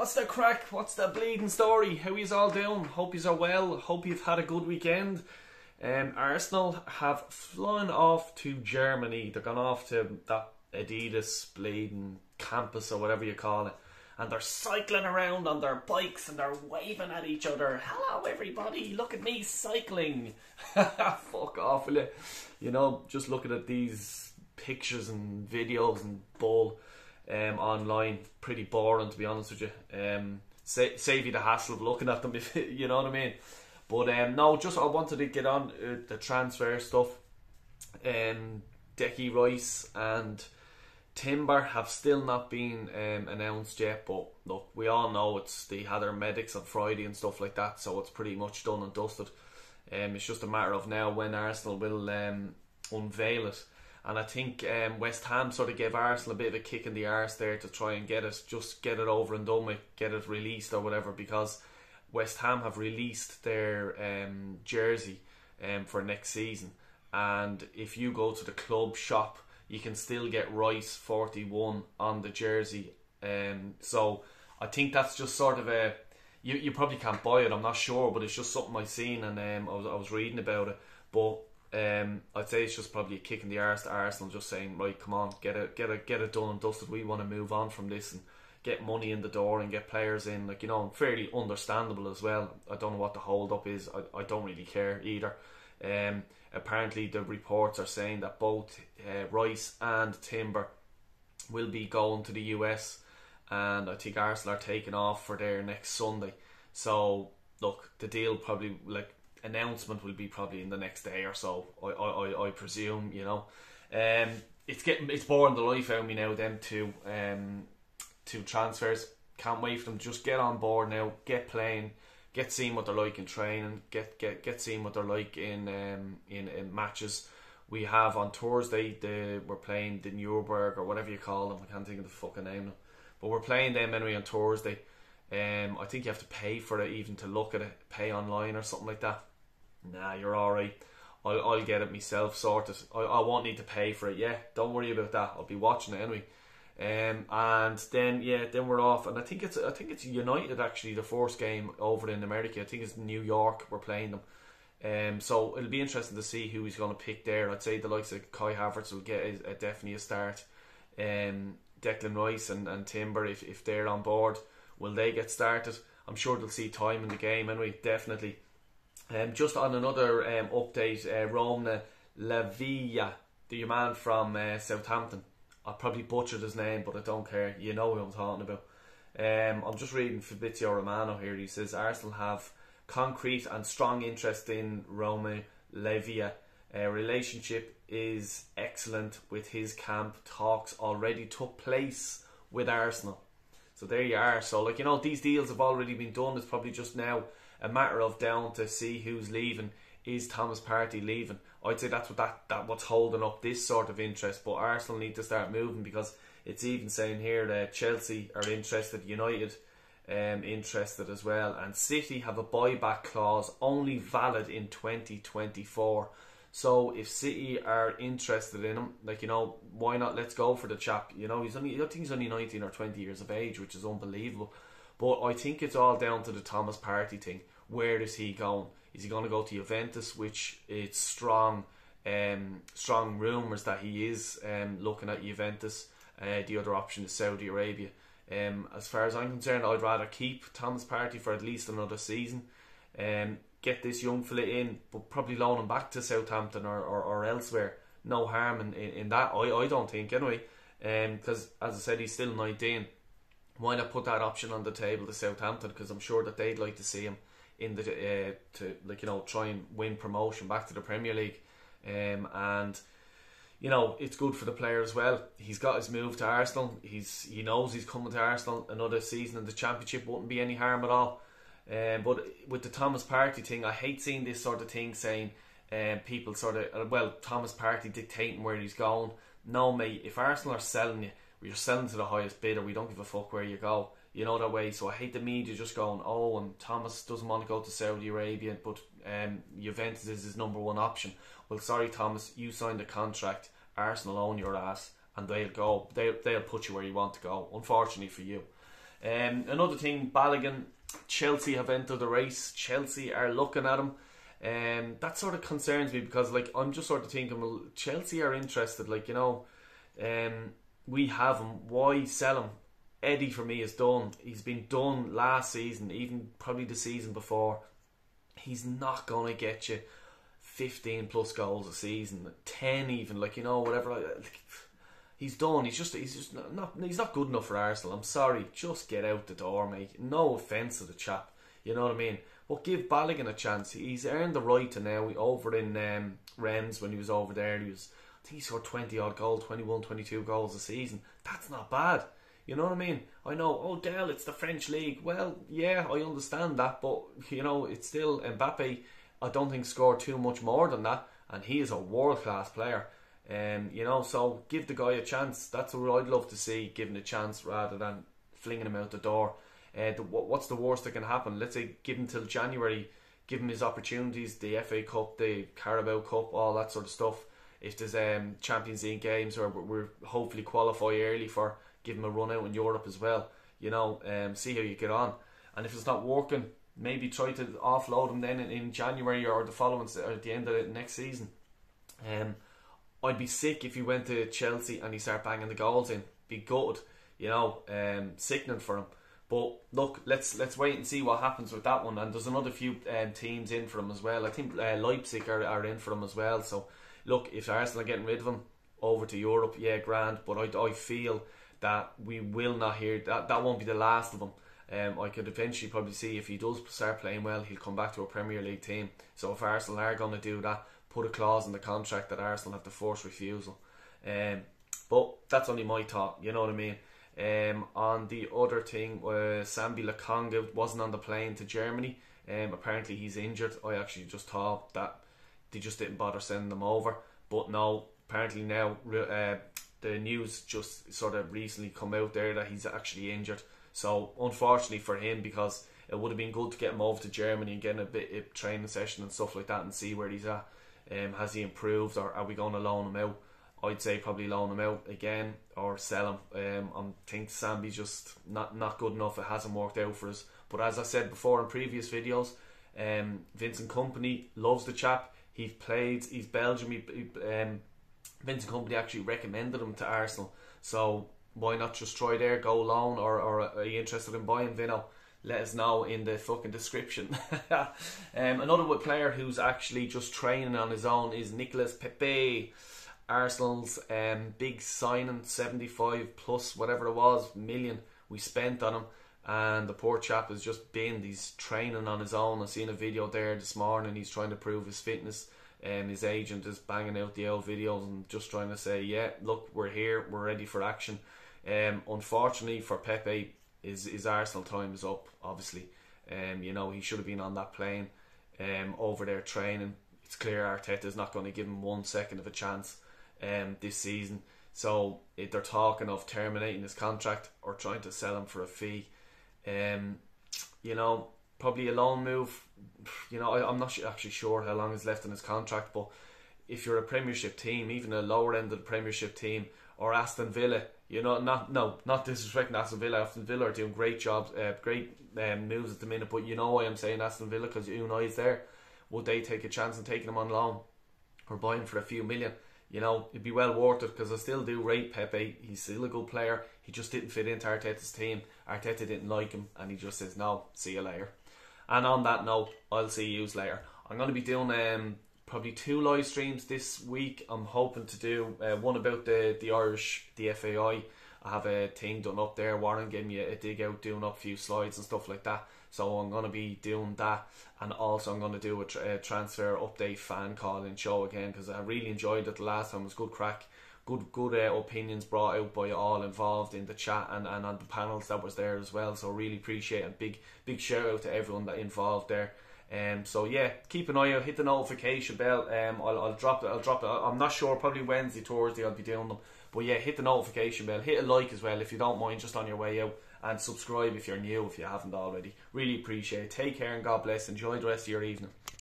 What's the crack? What's the bleeding story? How yous all doing? Hope yous are well. Hope you've had a good weekend. Arsenal have flown off to Germany. They're gone off to that Adidas bleeding campus or whatever you call it. And they're cycling around on their bikes and they're waving at each other. Hello everybody, look at me cycling. Fuck off, will you? You know, just looking at these pictures and videos and bull online, pretty boring to be honest with you. Save you the hassle of looking at them, if you know what I mean. But no, just I wanted to get on the transfer stuff. Decky Rice and Timber have still not been announced yet, but look, we all know they had their medics on Friday and stuff like that, so it's pretty much done and dusted. It's just a matter of now when Arsenal will unveil it. And I think West Ham sort of gave Arsenal a bit of a kick in the arse there to try and get it over and done with, get it released or whatever, because West Ham have released their jersey for next season. And if you go to the club shop, you can still get Rice 41 on the jersey. So I think that's just sort of a... You probably can't buy it, I'm not sure, but it's just something I've seen and I was reading about it. But I'd say it's just probably a kick in the arse to Arsenal, just saying, right, come on, get it done and dusted. We want to move on from this and get money in the door and get players in. Like, you know, fairly understandable as well. I don't know what the hold up is. I don't really care either. Apparently the reports are saying that both Rice and Timber will be going to the US, and I think Arsenal are taking off for there next Sunday. So look, the deal probably, like, announcement will be probably in the next day or so, I presume, you know. It's boring the life out of me now, them two transfers. Can't wait for them to just get on board now, get playing, get seeing what they're like in training, get seeing what they're like in matches. We have on Thursday, we're playing the Nuremberg or whatever you call them. I can't think of the fucking name now. But we're playing them anyway on Thursday. I think you have to pay for it even to look at it, pay online or something like that. Nah, you're alright. I'll get it myself sorted. I won't need to pay for it. Yeah, don't worry about that. I'll be watching it anyway. And then we're off, and I think it's United actually, the first game over in America. I think it's New York we're playing them. So it'll be interesting to see who he's going to pick there. I'd say the likes of Kai Havertz will get definitely a start. Declan Rice and Timber, if they're on board, will they get started? I'm sure they'll see time in the game anyway, definitely. Just on another update, Romeo Lavia, the man from Southampton. I probably butchered his name, but I don't care. You know who I'm talking about. I'm just reading Fabrizio Romano here. He says Arsenal have concrete and strong interest in Romeo Lavia. Relationship is excellent with his camp. Talks already took place with Arsenal. So there you are. So, like, you know, these deals have already been done. It's probably just now a matter of down to see who's leaving. Is Thomas Partey leaving? I'd say that's what's holding up this sort of interest. But Arsenal need to start moving, because it's even saying here that Chelsea are interested, United interested as well, and City have a buyback clause only valid in 2024. So if City are interested in him, like, you know, why not? Let's go for the chap. You know, I think he's only 19 or 20 years of age, which is unbelievable. But I think it's all down to the Thomas Partey thing. Where is he going? Is he going to go to Juventus, which it's strong rumours that he is looking at Juventus. The other option is Saudi Arabia. As far as I'm concerned, I'd rather keep Thomas Partey for at least another season. Get this young fella in, but probably loan him back to Southampton or elsewhere. No harm in that, I don't think, anyway. Because, as I said, he's still 19. Why not put that option on the table to Southampton? Because I'm sure that they'd like to see him in the to, like, you know, try and win promotion back to the Premier League. And you know, it's good for the player as well. He's got his move to Arsenal. He knows he's coming to Arsenal. Another season in the Championship wouldn't be any harm at all. But with the Thomas Partey thing, I hate seeing this sort of thing saying people sort of, well, Thomas Partey dictating where he's going. No, mate, if Arsenal are selling you, you're selling to the highest bidder. We don't give a fuck where you go. You know that way. So I hate the media just going, oh, and Thomas doesn't want to go to Saudi Arabia, but Juventus is his number one option. Well, sorry, Thomas, you signed a contract. Arsenal own your ass, and they'll put you where you want to go. Unfortunately for you. Another thing, Balogun, Chelsea have entered the race. Chelsea are looking at him. That sort of concerns me because, like, I'm just sort of thinking, well, Chelsea are interested. Like, you know, we have him. Why sell him? Eddie for me is done. He's been done last season, even probably the season before. He's not gonna get you 15 plus goals a season, 10 even. Like, you know, whatever. Like, he's done. He's just not good enough for Arsenal. I'm sorry. Just get out the door, mate. No offence to the chap. You know what I mean? But give Balogun a chance. He's earned the right to now. Over in Rennes, when he was over there, I think he scored 20 odd goals, 21, 22 goals a season. That's not bad. You know what I mean? I know, oh Dell, it's the French league. Well, yeah, I understand that, but you know, it's still Mbappe. I don't think scored too much more than that, and he is a world class player. You know, so give the guy a chance. That's what I'd love to see, given a chance rather than flinging him out the door. What's the worst that can happen? Let's say give him till January, give him his opportunities, the FA Cup, the Carabao Cup, all that sort of stuff. If there's Champions League games, or we're hopefully qualify early for, give him a run out in Europe as well. You know, see how you get on. And if it's not working, maybe try to offload him then in January or the following, or at the end of the next season. I'd be sick if he went to Chelsea and he started banging the goals in. Be good, you know, sickening for him. But look, let's wait and see what happens with that one. And there's another few teams in for him as well. I think Leipzig are in for him as well. So look, if Arsenal are getting rid of him over to Europe, yeah, grand. But I feel that we will not hear that won't be the last of him. I could eventually probably see, if he does start playing well, he'll come back to a Premier League team. So if Arsenal are going to do that, put a clause in the contract that Arsenal have to force refusal. But that's only my thought, you know what I mean. On the other thing, Sambi Lokonga wasn't on the plane to Germany. Apparently he's injured. I actually just thought that they just didn't bother sending them over, but no, apparently now the news just sort of recently come out there that he's actually injured. So unfortunately for him, because it would have been good to get him over to Germany and get a bit of training session and stuff like that and see where he's at. Has he improved, or are we going to loan him out? I'd say probably loan him out again or sell him. I think Sambi's just not good enough. It hasn't worked out for us. But as I said before in previous videos, Vincent Kompany loves the chap. He's Belgium. Vincent Kompany actually recommended him to Arsenal. So why not just try there, go loan, or are you interested in buying Vino? Let us know in the fucking description. Another player who's actually just training on his own is Nicolas Pepe. Arsenal's big signing, 75 plus whatever it was million we spent on him, and the poor chap has just binned. He's training on his own. I seen a video there this morning. He's trying to prove his fitness. His agent is banging out the old videos and just trying to say, yeah, look, we're here, we're ready for action. Unfortunately for Pepe, his Arsenal time is up, obviously. You know, he should have been on that plane over there training. It's clear Arteta's not going to give him 1 second of a chance this season. So they're talking of terminating his contract or trying to sell him for a fee. You know, probably a loan move. You know, I'm not actually sure how long is left in his contract, but if you're a Premiership team, even a lower end of the Premiership team, or Aston Villa, you know, not disrespecting Aston Villa. Aston Villa are doing great jobs, great moves at the minute, but you know why I'm saying Aston Villa, because Unai's there. Would they take a chance on taking him on loan or buying for a few million? You know, it'd be well worth it, because I still do rate Pepe. He's still a good player. He just didn't fit into Arteta's team. Arteta didn't like him, and he just says, no, see you later. And on that note, I'll see you later. I'm going to be doing probably 2 live streams this week. I'm hoping to do one about the Irish, the FAI. I have a thing done up there. Warren gave me a dig out, doing up a few slides and stuff like that. So I'm going to be doing that, and also I'm going to do a transfer update fan call-in show again, because I really enjoyed it the last time. It was good crack, good opinions brought out by all involved in the chat and on the panels that was there as well. So really appreciate it. Big shout out to everyone that involved there. So yeah, keep an eye out, hit the notification bell. I'll drop it. I'm not sure, probably Wednesday, Thursday I'll be doing them. But yeah, hit the notification bell, hit a like as well if you don't mind, just on your way out, and subscribe if you're new, if you haven't already. Really appreciate it. Take care and God bless. Enjoy the rest of your evening.